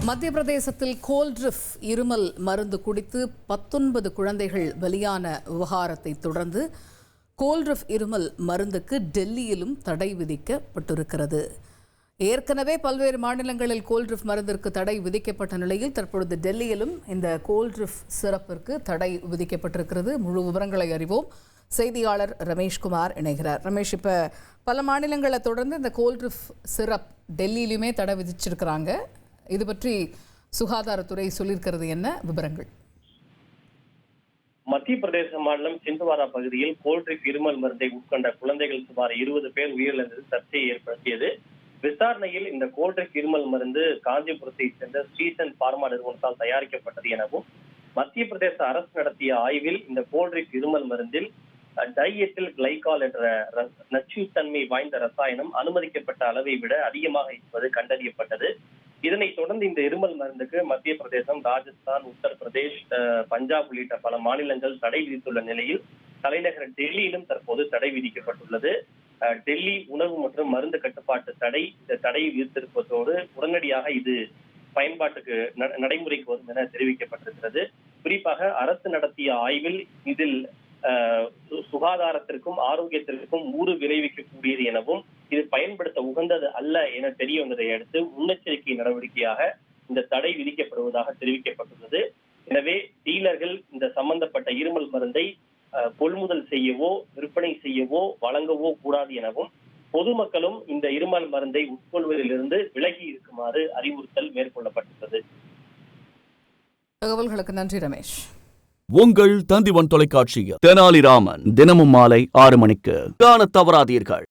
மத்திய பிரதேசத்தில் கோல்ட்ரிஃப் இருமல் மருந்து குடித்து 19 குழந்தைகள் பலியான விவகாரத்தை தொடர்ந்து கோல்ட்ரிஃப் இருமல் மருந்துக்கு டெல்லியிலும் தடை விதிக்கப்பட்டிருக்கிறது. ஏற்கனவே பல்வேறு மாநிலங்களில் கோல்ட்ரிஃப் மருந்திற்கு தடை விதிக்கப்பட்ட நிலையில் தற்பொழுது டெல்லியிலும் இந்த கோல்ட்ரிஃப் சிரப்பிற்கு தடை விதிக்கப்பட்டிருக்கிறது. முழு விவரங்களை அறிவோம். செய்தியாளர் ரமேஷ்குமார் இணைகிறார். ரமேஷ், இப்போ பல மாநிலங்களை தொடர்ந்து இந்த கோல்ட்ரிஃப் சிரப் டெல்லியிலுமே தடை விதிச்சிருக்கிறாங்க. இது பற்றி சுகாதாரத்துறை சொல்லியிருக்கிறது, என்ன விவரங்கள்? மத்திய பிரதேச மாநிலம் சிந்துவாரா பகுதியில் கோல்ட்ரிஃப் இருமல் மருந்தை உட்கொண்ட குழந்தைகள் சுமார் 20 பேர் உயிரிழந்தது சர்ச்சையை ஏற்படுத்தியது. விசாரணையில் இந்த கோல்ட்ரிஃப் இருமல் மருந்து காஞ்சிபுரத்தை சேர்ந்த ஸ்ரீசன் பார்மா நிறுவனத்தால் தயாரிக்கப்பட்டது எனவும், மத்திய பிரதேச அரசு நடத்திய ஆய்வில் இந்த கோல்ட்ரிஃப் இருமல் மருந்தில் டைஎத்தில் கிளைகால் என்ற நச்சுத்தன்மை வாய்ந்த ரசாயனம் அனுமதிக்கப்பட்ட அளவை விட அதிகமாக இருப்பது கண்டறியப்பட்டது. இதனைத் தொடர்ந்து இந்த இருமல் மருந்துக்கு மத்திய பிரதேசம், ராஜஸ்தான், உத்தரப்பிரதேஷ், பஞ்சாப் உள்ளிட்ட பல மாநிலங்கள் தடை விதித்துள்ள நிலையில் தலைநகர் டெல்லியிலும் தற்போது தடை விதிக்கப்பட்டுள்ளது. டெல்லி உணவு மற்றும் மருந்து கட்டுப்பாட்டு தடை இந்த தடை விதித்திருப்பதோடு உடனடியாக இது பயன்பாட்டுக்கு நடைமுறைக்கு வரும் என தெரிவிக்கப்பட்டிருக்கிறது. குறிப்பாக அரசு நடத்திய ஆய்வில் இதில் சுகாதாரத்திற்கும் ஆரோக்கியத்திற்கும் ஊறு விளைவிக்கக்கூடியது எனவும், இது பயன்படுத்த உகந்தது அல்ல என தெரிய வந்ததை அடுத்து முன்னெச்சரிக்கை நடவடிக்கையாக இந்த தடை விதிக்கப்படுவதாக தெரிவிக்கப்பட்டுள்ளது. எனவே டீலர்கள் இந்த சம்பந்தப்பட்ட இருமல் மருந்தை கொள்முதல் செய்யவோ விற்பனை செய்யவோ வழங்கவோ கூடாது எனவும், பொதுமக்களும் இந்த இருமல் மருந்தை உட்கொள்வதிலிருந்து விலகி இருக்குமாறு அறிவுறுத்தல் மேற்கொள்ளப்பட்டுள்ளது. தகவல்களுக்கு நன்றி ரமேஷ். உங்கள் தந்திவன் தொலைக்காட்சியில் தெனாலிராமன் தினமும் மாலை 6 மணிக்கு காணத் தவறாதீர்கள்.